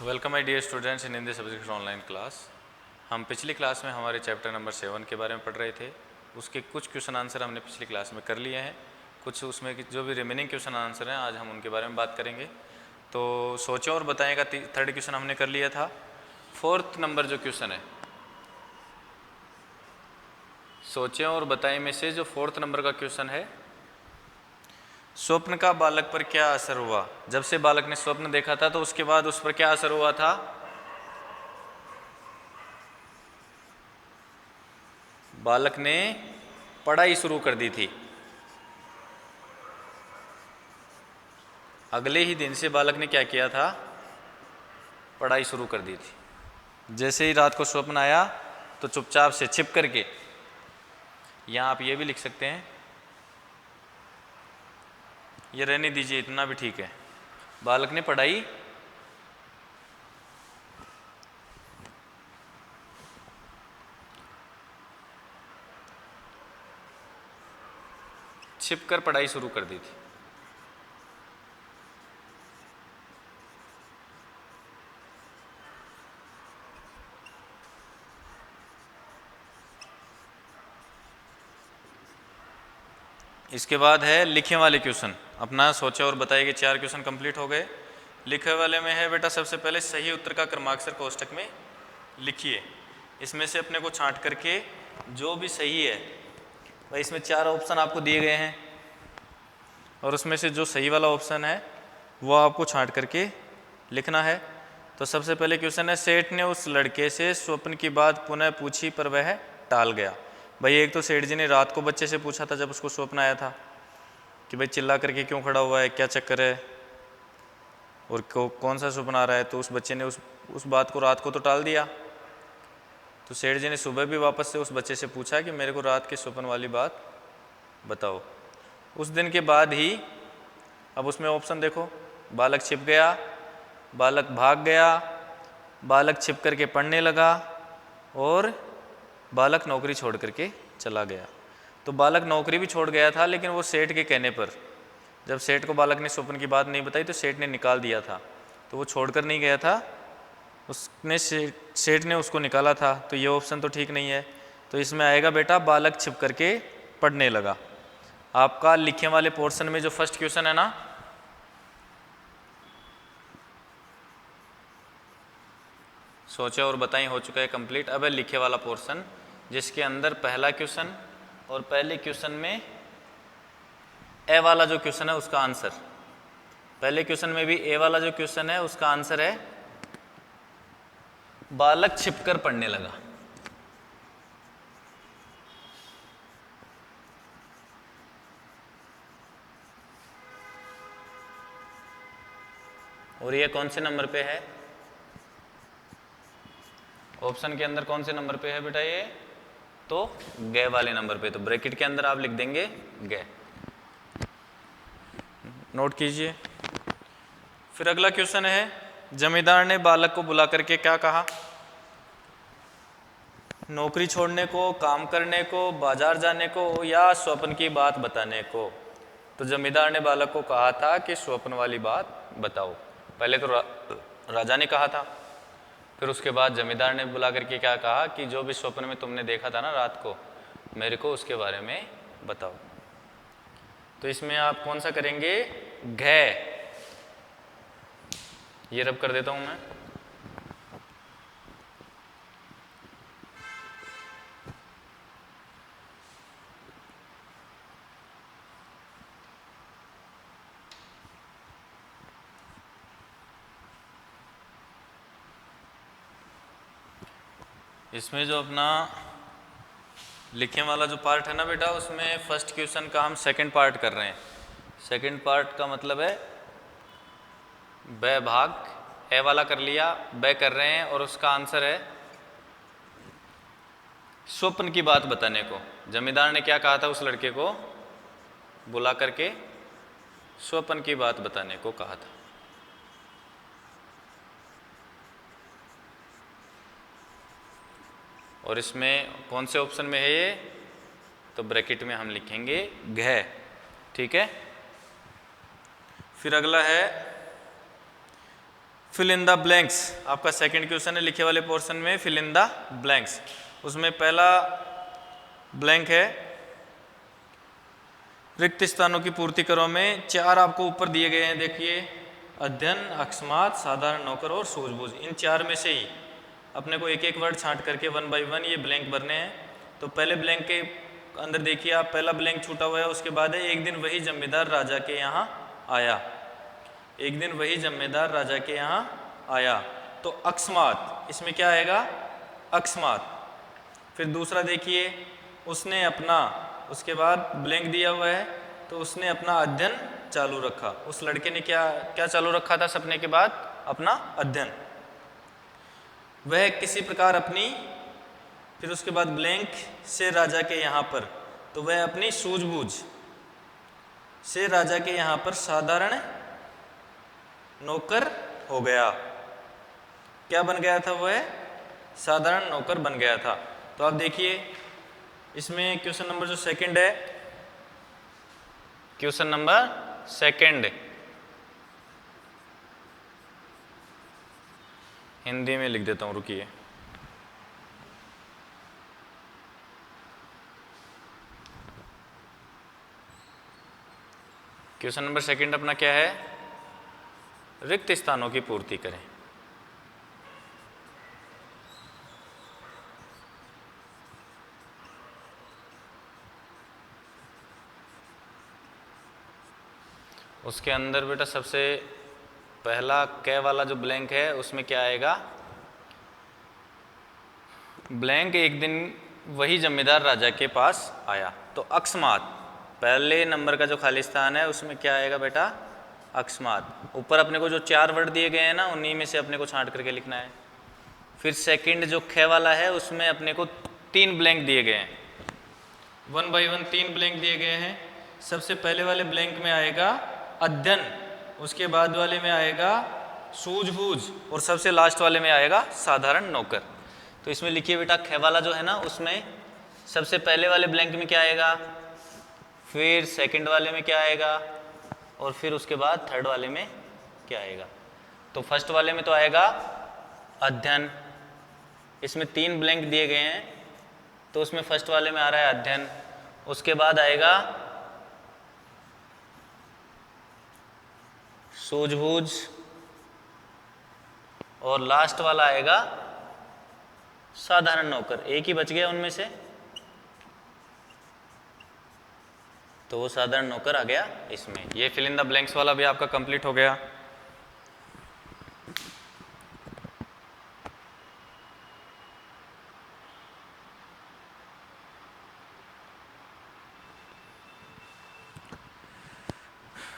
Welcome my dear students in Hindi subject online class. हम पिछली class में हमारे चैप्टर नंबर 7 के बारे में पढ़ रहे थे। उसके कुछ क्वेश्चन आंसर हमने पिछली क्लास में कर लिए हैं, कुछ उसमें जो भी रिमेनिंग क्वेश्चन आंसर हैं आज हम उनके बारे में बात करेंगे। तो सोचें और बताएं का थर्ड क्वेश्चन हमने कर लिया था। फोर्थ नंबर जो क्वेश्चन है, सोचें और बताएं में से जो फोर्थ नंबर का क्वेश्चन है, स्वप्न का बालक पर क्या असर हुआ। जब से बालक ने स्वप्न देखा था तो उसके बाद उस पर क्या असर हुआ था। बालक ने पढ़ाई शुरू कर दी थी। अगले ही दिन से बालक ने क्या किया था, पढ़ाई शुरू कर दी थी। जैसे ही रात को स्वप्न आया तो चुपचाप से छिप करके, यहाँ आप ये भी लिख सकते हैं, ये रहने दीजिए, इतना भी ठीक है। बालक ने पढ़ाई छिपकर पढ़ाई शुरू कर दी थी। इसके बाद है लिखे वाले क्वेश्चन। अपना सोचे और बताइए कि 4 क्वेश्चन कंप्लीट हो गए। लिखे वाले में है बेटा, सबसे पहले सही उत्तर का क्रमाक्षर कोष्टक में लिखिए। इसमें से अपने को छांट करके जो भी सही है, भाई इसमें 4 ऑप्शन आपको दिए गए हैं और उसमें से जो सही वाला ऑप्शन है वो आपको छांट करके लिखना है। तो सबसे पहले क्वेश्चन है, सेठ ने उस लड़के से स्वप्न की बात पुनः पूछी पर वह टाल गया। भाई एक तो सेठ जी ने रात को बच्चे से पूछा था जब उसको स्वप्न आया था कि भाई चिल्ला करके क्यों खड़ा हुआ है, क्या चक्कर है और कौन सा स्वप्न आ रहा है। तो उस बच्चे ने उस बात को रात को तो टाल दिया। तो सेठ जी ने सुबह भी वापस से उस बच्चे से पूछा कि मेरे को रात के स्वप्न वाली बात बताओ। उस दिन के बाद ही, अब उसमें ऑप्शन देखो, बालक छिप गया, बालक भाग गया, बालक छिप करके पढ़ने लगा और बालक नौकरी छोड़ करके चला गया। तो बालक नौकरी भी छोड़ गया था, लेकिन वो सेठ के कहने पर, जब सेठ को बालक ने स्वप्न की बात नहीं बताई तो सेठ ने निकाल दिया था। तो वो छोड़कर नहीं गया था, उसने सेठ ने उसको निकाला था। तो ये ऑप्शन तो ठीक नहीं है। तो इसमें आएगा बेटा, बालक छिप करके पढ़ने लगा। आपका लिखे वाले पोर्शन में जो फर्स्ट क्वेश्चन है ना, सोचे और बताएं हो चुका है कंप्लीट। अब है लिखे वाला पोर्शन, जिसके अंदर पहला क्वेश्चन और पहले क्वेश्चन में ए वाला जो क्वेश्चन है उसका आंसर। पहले क्वेश्चन में भी ए वाला जो क्वेश्चन है उसका आंसर है बालक छिपकर पढ़ने लगा। और ये कौन से नंबर पे है, ऑप्शन के अंदर कौन से नंबर पे है बेटा ये, तो गे वाले नंबर पे। तो ब्रैकेट के अंदर आप लिख देंगे गे, नोट कीजिए। फिर अगला क्वेश्चन है, जमींदार ने बालक को बुला करके क्या कहा, नौकरी छोड़ने को, काम करने को, बाजार जाने को या स्वप्न की बात बताने को। तो जमींदार ने बालक को कहा था कि स्वप्न वाली बात बताओ। पहले तो राजा ने कहा था, फिर उसके बाद जमींदार ने बुला करके क्या कहा कि जो भी स्वप्न में तुमने देखा था ना रात को, मेरे को उसके बारे में बताओ। तो इसमें आप कौन सा करेंगे, घे। ये रब कर देता हूं मैं। इसमें जो अपना लिखने वाला जो पार्ट है ना बेटा, उसमें फर्स्ट क्वेश्चन का हम सेकंड पार्ट कर रहे हैं। सेकंड पार्ट का मतलब है ब भाग ए वाला कर लिया, ब कर रहे हैं और उसका आंसर है स्वप्न की बात बताने को। जमींदार ने क्या कहा था उस लड़के को, बुला करके स्वप्न की बात बताने को कहा था। और इसमें कौन से ऑप्शन में है ये, तो ब्रैकेट में हम लिखेंगे घ, ठीक है। फिर अगला है, फिल इन द ब्लैंक्स आपका सेकंड क्वेश्चन है, लिखे वाले पोर्शन में फिल इन द ब्लैंक्स। उसमें पहला ब्लैंक है रिक्त स्थानों की पूर्ति करो में 4 आपको ऊपर दिए गए हैं, देखिए अध्ययन, अकस्मात, साधारण नौकर और सूझबूझ। इन 4 में से ही अपने को एक एक वर्ड छांट करके 1 बाय 1 ये ब्लैंक भरने हैं। तो पहले ब्लैंक के अंदर देखिए आप, पहला ब्लैंक छूटा हुआ है, उसके बाद है एक दिन वही जमींदार राजा के यहाँ आया। एक दिन वही जमींदार राजा के यहाँ आया, तो अकस्मात इसमें क्या आएगा, अकस्मात। फिर दूसरा देखिए उसने अपना, उसके बाद ब्लैंक दिया हुआ है, तो उसने अपना अध्ययन चालू रखा। उस लड़के ने क्या क्या चालू रखा था सपने के बाद, अपना अध्ययन। वह किसी प्रकार अपनी, फिर उसके बाद ब्लैंक से राजा के यहाँ पर, तो वह अपनी सूझबूझ से राजा के यहाँ पर साधारण नौकर हो गया। क्या बन गया था, वह साधारण नौकर बन गया था। तो आप देखिए इसमें क्वेश्चन नंबर जो सेकंड है, क्वेश्चन नंबर सेकंड हिंदी में लिख देता हूं, रुकिए। क्वेश्चन नंबर सेकंड अपना क्या है, रिक्त स्थानों की पूर्ति करें। उसके अंदर बेटा सबसे पहला कै वाला जो ब्लैंक है उसमें क्या आएगा, ब्लैंक एक दिन वही जमींदार राजा के पास आया। तो अकस्मात पहले नंबर का जो खाली स्थान है उसमें क्या आएगा बेटा, अकस्मात। ऊपर अपने को जो 4 वर्ड दिए गए हैं ना, उन्हीं में से अपने को छांट करके लिखना है। फिर सेकंड जो खे वाला है उसमें अपने को 3 ब्लैंक दिए गए हैं, 1 बाय 1 3 ब्लैंक दिए गए हैं। सबसे पहले वाले ब्लैंक में आएगा अध्ययन, उसके बाद वाले में आएगा सूझबूझ, और सबसे लास्ट वाले में आएगा साधारण नौकर। तो इसमें लिखिए बेटा खे वाला जो है ना, उसमें सबसे पहले वाले ब्लैंक में क्या आएगा, फिर सेकंड वाले में क्या आएगा, और फिर उसके बाद थर्ड वाले में क्या आएगा। तो फर्स्ट वाले में तो आएगा अध्ययन, इसमें 3 ब्लैंक दिए गए हैं, तो उसमें फर्स्ट वाले में आ रहा है अध्ययन। उसके बाद आएगा सूझबूझ, और लास्ट वाला आएगा साधारण नौकर। एक ही बच गया उनमें से, तो वो साधारण नौकर आ गया इसमें। ये फिल इन द ब्लैंक्स वाला भी आपका कंप्लीट हो गया।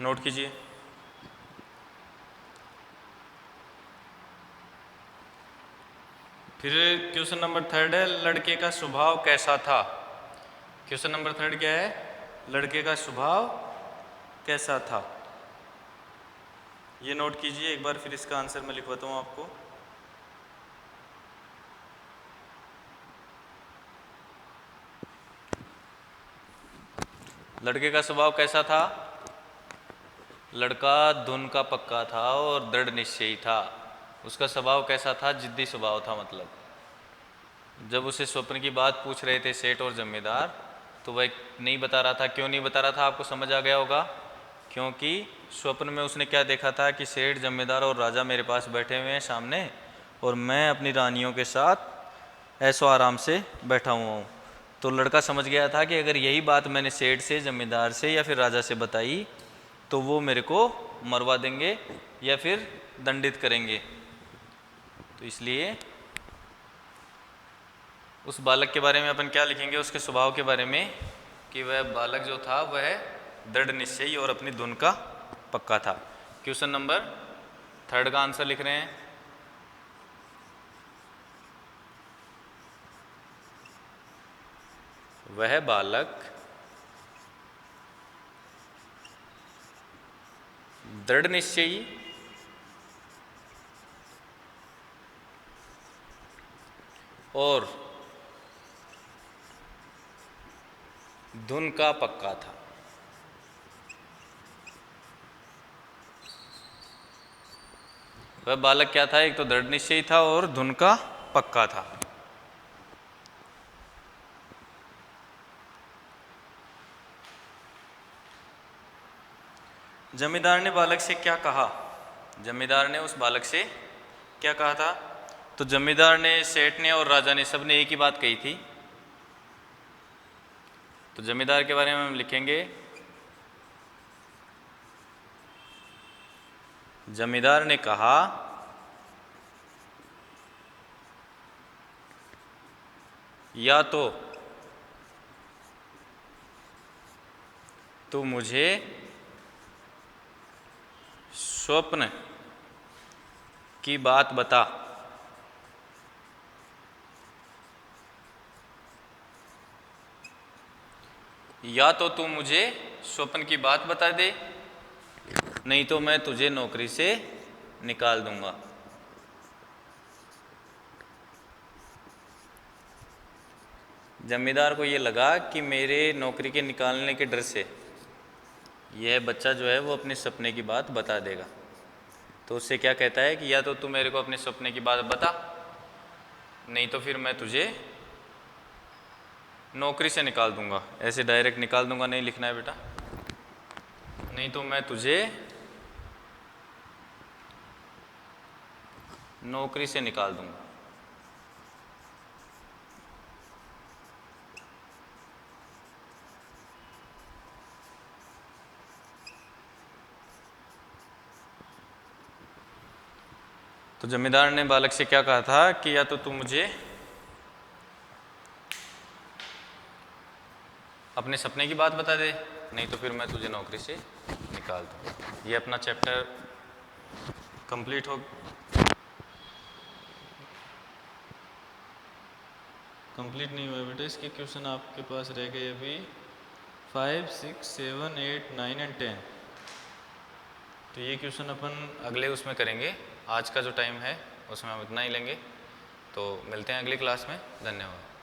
नोट कीजिए। फिर क्वेश्चन नंबर थर्ड है, लड़के का स्वभाव कैसा था। क्वेश्चन नंबर थर्ड क्या है, लड़के का स्वभाव कैसा था। ये नोट कीजिए एक बार, फिर इसका आंसर मैं लिखवाता हूँ आपको। लड़के का स्वभाव कैसा था, लड़का धुन का पक्का था और दृढ़ निश्चयी था। उसका स्वभाव कैसा था, जिद्दी स्वभाव था। मतलब जब उसे स्वप्न की बात पूछ रहे थे सेठ और जमींदार, तो वह नहीं बता रहा था। क्यों नहीं बता रहा था, आपको समझ आ गया होगा। क्योंकि स्वप्न में उसने क्या देखा था कि सेठ, जमींदार और राजा मेरे पास बैठे हुए हैं सामने, और मैं अपनी रानियों के साथ ऐसो आराम से बैठा हुआ हूँ। तो लड़का समझ गया था कि अगर यही बात मैंने सेठ से, जमींदार से या फिर राजा से बताई तो वो मेरे को मरवा देंगे या फिर दंडित करेंगे। तो इसलिए उस बालक के बारे में अपन क्या लिखेंगे, उसके स्वभाव के बारे में, कि वह बालक जो था वह दृढ़ निश्चयी और अपनी धुन का पक्का था। क्वेश्चन नंबर थर्ड का आंसर लिख रहे हैं। वह बालक दृढ़ निश्चयी और धुन का पक्का था। वह बालक क्या था, एक तो दृढ़ निश्चयी था और धुन का पक्का था। जमींदार ने बालक से क्या कहा? जमींदार ने उस बालक से क्या कहा था? तो जमींदार ने, सेठ ने और राजा ने सबने एक ही बात कही थी। तो जमींदार के बारे में हम लिखेंगे, जमींदार ने कहा या तो तू मुझे स्वप्न की बात बता, या तो तू मुझे स्वप्न की बात बता दे, नहीं तो मैं तुझे नौकरी से निकाल दूंगा। जमींदार को ये लगा कि मेरे नौकरी के निकालने के डर से यह बच्चा जो है वो अपने सपने की बात बता देगा। तो उससे क्या कहता है कि या तो तू मेरे को अपने सपने की बात बता, नहीं तो फिर मैं तुझे नौकरी से निकाल दूंगा। ऐसे डायरेक्ट निकाल दूंगा नहीं लिखना है बेटा, नहीं तो मैं तुझे नौकरी से निकाल दूंगा। तो जमींदार ने बालक से क्या कहा था कि या तो तू मुझे अपने सपने की बात बता दे, नहीं तो फिर मैं तुझे नौकरी से निकाल दूँ। ये अपना चैप्टर कंप्लीट हो, कंप्लीट नहीं हुआ बेटा, इसके क्वेश्चन आपके पास रह गए अभी 5, 6, 7, 8, 9 एंड 10। तो ये क्वेश्चन अपन अगले उसमें करेंगे। आज का जो टाइम है उसमें हम इतना ही लेंगे। तो मिलते हैं अगली क्लास में। धन्यवाद।